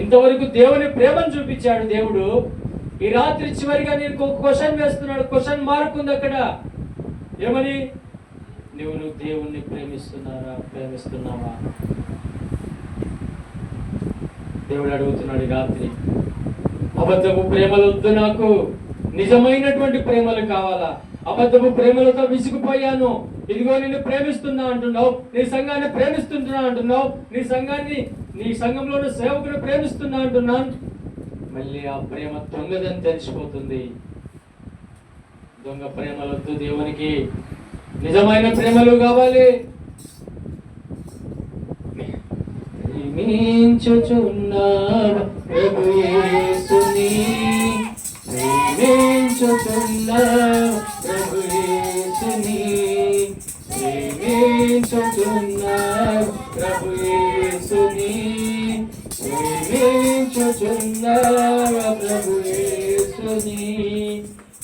ఇంతవరకు దేవుని ప్రేమను చూపించాడు దేవుడు. ఈ రాత్రి చివరిగా నేను ఒక క్వశ్చన్ వేస్తున్నాడు. క్వశ్చన్ మార్క్ ఉంది అక్కడ. ఏమని? నువ్వు దేవుణ్ణి ప్రేమిస్తున్నావా? దేవుడు అడుగుతున్నాడు ఈ రాత్రి. అబద్ధపు ప్రేమలు వద్దు నాకు, నిజమైనటువంటి ప్రేమలు కావాలా? అబద్ధపు ప్రేమలతో విసిగిపోయాను, ఇదిగో నిన్ను ప్రేమిస్తున్నా అంటున్నావు, నీ సంఘాన్ని ప్రేమిస్తున్నా అంటున్నావు, నీ సంఘంలో సేవకుని ప్రేమిస్తున్నా అంటున్నాను. మళ్ళీ ఆ ప్రేమ దొంగదని తెలిసిపోతుంది. దొంగ ప్రేమలొద్దు దేవునికి, నిజమైన ప్రేమలు కావాలి. ప్రేమించుచున్నావా ప్రభు యేసుని, ప్రేమించుచున్నావా ప్రభు యేసుని, ప్రేమించుచున్నావా ప్రభు యేసుని, ప్రేమించుచున్నావా ప్రభు యేసుని.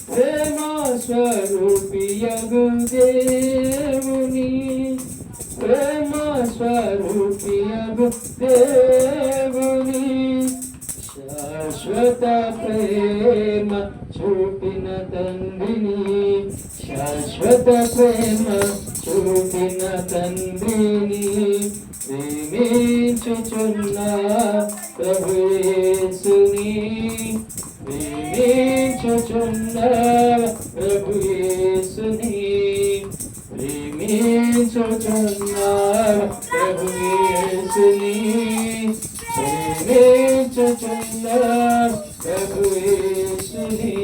ప్రేమ స్వరూపియగు దేవుని, ప్రేమ స్వరూపియగు దేవుని, శాశ్వత ప్రేమ చూపిన తండ్రిని, శాశ్వత ప్రేమ చూపిన తండ్రిని, ప్రేమించుచున్నా ప్రభు యేసుని, ప్రేమించుచున్నా ప్రభు యేసుని, ప్రేమించుచున్నా ప్రభు యేసుని, ప్రేమించుచున్నా ప్రభు యేసుని.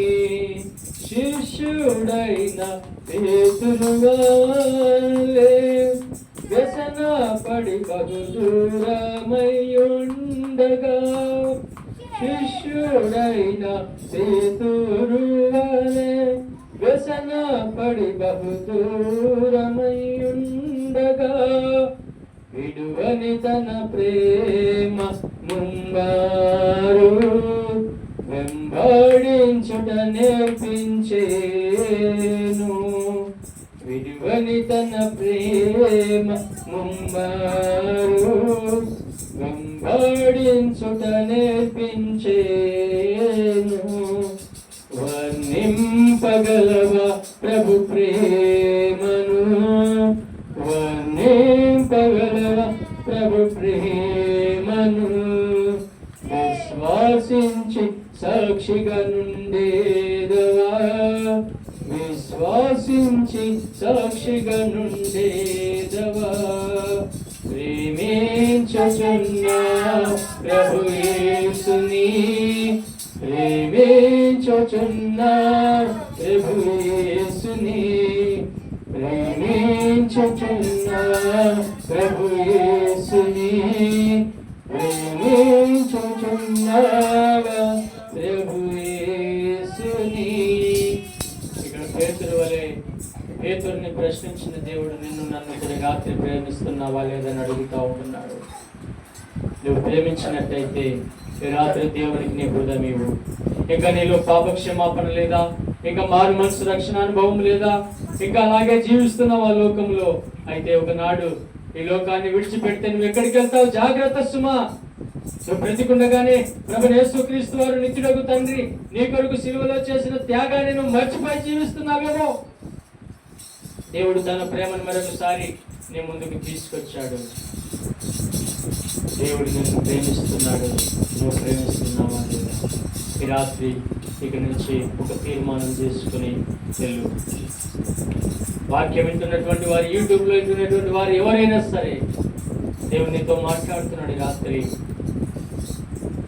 శిష్యుడైన పేతురు వలె వ్యసన పడి బహు దూరమై ఉండగా, శిష్యుడైన పేతురు వలె వ్యసన పడి బహు దూరమై ఉండగా, విడువని తన ప్రేమ ముంగారు వెంబడించుట నేర్పించేను, విడువని తన ప్రేమ ముంగారు వెంబడించుట నేర్పించేను. వర్ణింపగలవా ప్రభు ప్రేమను, వర్ణింపగలవా ప్రభు ప్రేమను, విశ్వాసించి సాక్షిగా నుండేదవా, విశ్వాసించి సాక్షిగా నుండేదవా. ప్రేమించుచున్నా ప్రభు యేసుని, ప్రేమించుచున్నా ప్రభు యేసుని, ప్రేమించుచున్నా ప్రభు యేసుని, ప్రేమించుచున్నా ప్రభు యేసుని. ఇక్కడ పేతురు వలె పేతురుని ప్రశ్నించిన దేవుడు నిన్ను నన్ను కూడా రాత్రి ప్రేమిస్తున్నావా లేదని అడుగుతూ ఉంటున్నాడు. నువ్వు ప్రేమించినట్టయితే ఈ రాత్రి దేవునికి నీ హృదయం ఇవ్వు. ఇంకా నీలో పాపక్షమాపణ లేదా, ఇంకా మారు మనసు రక్షణ అనుభవం లేదా, ఇంకా అలాగే జీవిస్తున్నావు ఆ లోకంలో, అయితే ఒకనాడు ఈ లోకాన్ని విడిచిపెడితే నువ్వు ఎక్కడికి వెళ్తావు? జాగ్రత్త సుమా. నువ్వు బ్రతికుండగానే ప్రభువైన యేసుక్రీస్తు వారు నిత్యుడగు తండ్రి నీ కొరకు సిలువలో చేసిన త్యాగాన్ని నువ్వు మర్చిపోయి జీవిస్తున్నావేమో. దేవుడు తన ప్రేమను మరొకసారి నీ ముందుకు తీసుకొచ్చాడు. దేవుడు నిన్ను ప్రేమిస్తున్నాడు. నువ్వు ప్రేమిస్తున్నావా లేదా? ఈ రాత్రి ఇక నుంచి ఒక తీర్మానం చేసుకుని వెళ్ళు. వాక్యం వింటున్నటువంటి వారు, యూట్యూబ్లో వింటున్నటువంటి వారు ఎవరైనా సరే, దేవుడు నీతో మాట్లాడుతున్నాడు. రాత్రి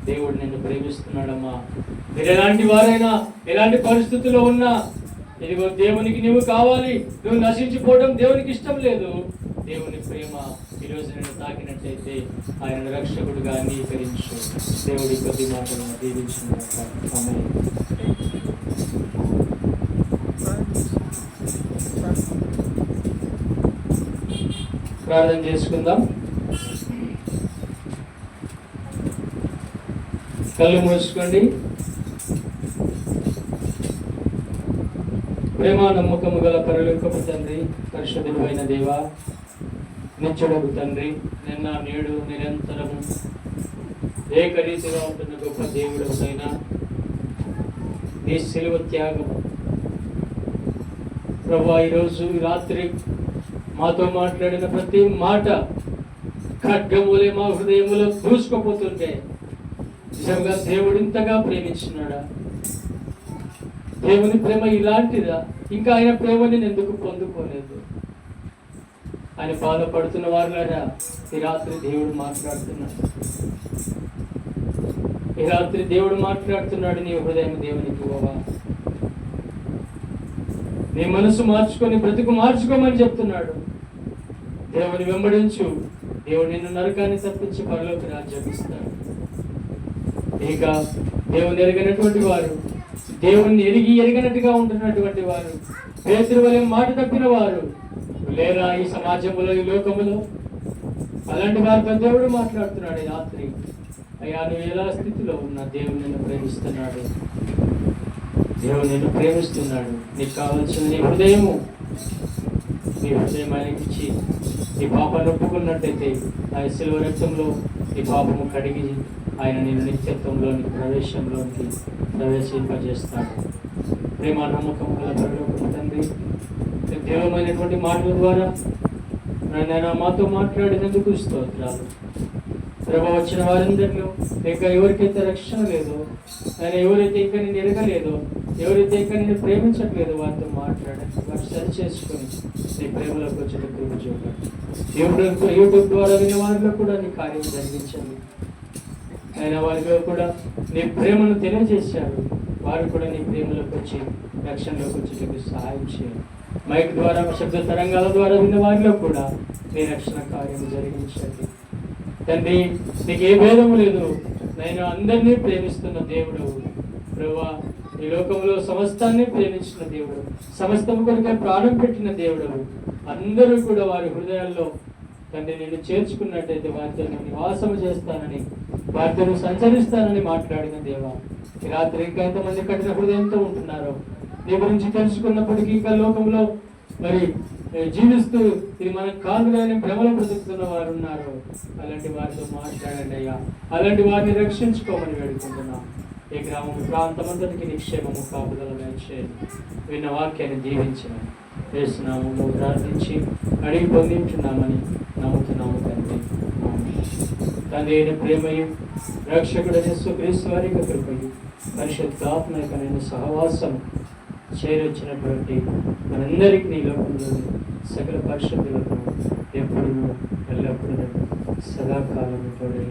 దేవుడు నిన్ను ప్రేమిస్తున్నాడమ్మా. మీరు ఎలాంటి వారైనా, ఎలాంటి పరిస్థితుల్లో ఉన్నా, ఇదిగో దేవునికి నువ్వు కావాలి. నువ్వు నశించిపోవడం దేవునికి ఇష్టం లేదు. దేవుని ప్రేమ ఈరోజు నేను తాకినట్లయితే ఆయన రక్షకుడుగా అంగీకరించు. దేవుడి కొద్ది మాటలను దీవించిన ప్రార్థన చేసుకుందాం. కళ్ళు మూసుకోండి. ప్రేమ నమ్మకము గల పరలోకపు తండ్రి, పరిశుద్ధుడు అయిన దేవా, నిత్యుడగు తండ్రి, నిన్న నేడు నిరంతరము ఏకరీతిగా ఉంటున్న గొప్ప దేవుడైనా నీ సిలువ త్యాగం ప్రభువా, ఈరోజు ఈ రాత్రి మాతో మాట్లాడిన ప్రతి మాట ఖడ్గములే మా హృదయములో దూసుకుపోతుంటే నిజంగా దేవుడు ఇంతగా ప్రేమించినాడా? దేవుని ప్రేమ ఇలాంటిదా? ఇంకా ఆయన ప్రేమని నేను ఎందుకు పొందుకోలేదు అని బాధపడుతున్న వారులారా, ఈ రాత్రి దేవుడు మాట్లాడుతున్నాడు. ఈ రాత్రి దేవుడు మాట్లాడుతున్నాడు. నీ హృదయం దేవునికి ఇవ్వవా? నీ మనసు మార్చుకొని బ్రతుకు మార్చుకోమని చెప్తున్నాడు. దేవుని వెంబడించు, దేవుడు నిన్ను నరకాన్ని తప్పించి పరలోకి రాజ్యం ఇస్తాడు. ఇక దేవుని ఎరగనటువంటి వారు, దేవుణ్ణి ఎరగనట్టుగా ఉంటున్నటువంటి వారు, పేతురు వలె మాట తప్పిన వారు లేరా ఈ సమాజంలో, ఈ లోకములో? అలాంటి వారితో దేవుడు మాట్లాడుతున్నాడు ఈ రాత్రి. అయ్యా, నువ్వు ఎలా స్థితిలో ఉన్నా దేవుడు నిన్ను ప్రేమిస్తున్నాడు. దేవుడు నిన్ను ప్రేమిస్తున్నాడు. నీకు కావాల్సిన నీ హృదయం ఆయనకి ఇచ్చి నీ పాపాన్ని ఒప్పుకున్నట్టయితే ఆయన శిలువ రక్తంలో నీ పాపము కడిగి ఆయన నేను నిత్యత్వంలోని ప్రవేశంలోనికి ప్రవేశింపజేస్తాడు. ప్రేమ నమ్మకం గల పరలోకపు తండ్రి, దేవమైనటువంటి మాటల ద్వారా నేను మాతో మాట్లాడినందుకు స్తోత్రాలు. ప్రభు, వచ్చిన వారందరిలో ఇంకా ఎవరికైతే రక్షణ లేదో, ఆయన ఎవరైతే ఇంకా నేను ఎరగలేదో, ఎవరైతే ఇంకా నేను ప్రేమించట్లేదో వారితో మాట్లాడండి. వారు సరి చేసుకొని నీ ప్రేమలోకి వచ్చిన కృప చూడండి. యూట్యూబ్ ద్వారా వినే వారిలో కూడా నీ కార్యం జరిగించండి. ఆయన వారిలో కూడా నీ ప్రేమను తెలియజేశారు. వారు కూడా నీ ప్రేమలోకి వచ్చి రక్షణలోకి వచ్చేందుకు సహాయం చేయండి. మైక్ ద్వారా, శబ్ద తరంగాల ద్వారా విన్న వారిలో కూడా నీ రక్షణ కార్యం జరిగించండి. తండ్రి, నీకు ఏ భేదము లేదు. నేను అందరినీ ప్రేమిస్తున్న దేవుడు ప్రభువా. ఈ లోకంలో సమస్తాన్ని ప్రేమించిన దేవుడు, సమస్తము కొరకే ప్రాణం పెట్టిన దేవుడు. అందరూ కూడా వారి హృదయాల్లో తండ్రి నిన్ను చేర్చుకున్నట్టయితే వారితో నివాసము చేస్తానని, వారితో సంచరిస్తానని మాట్లాడిన దేవా, ఈ రాత్రి ఇంకా ఎంతమంది కఠిన హృదయంతో ఉంటున్నారో, నీ గురించి తెలుసుకున్నప్పటికీ ఇంకా లోకంలో మరి జీవిస్తూ ఇది మనకు కాదులేని భ్రమలో బ్రతుకుతున్న వారు ఉన్నారు. అలాంటి వారితో మాట్లాడండి అయ్యా. అలాంటి వారిని రక్షించుకోమని వేడుకుంటున్నాం. ఈ గ్రామం ప్రాంతమంతటికి నిక్షేమము కాపుదల దయచేయండి. విన్న వాక్యాన్ని దీవించమని వేస్తున్నాము ప్రార్థించి అడిగి పొందించున్నామని నమ్ముతున్నాము తండ్రి. తండ్రి అయిన ప్రేమయు రక్షకుడు యేసుక్రీస్తు వారి యొక్క కృపయు పరిశుద్ధాత్మ యొక్క సహవాసం చేరొచ్చినటువంటి మనందరికీ నీ లోకంలోని సకల పరిశుద్ధులకు ఎప్పుడు ఎల్లప్పుడూ సదాకాలం తోడై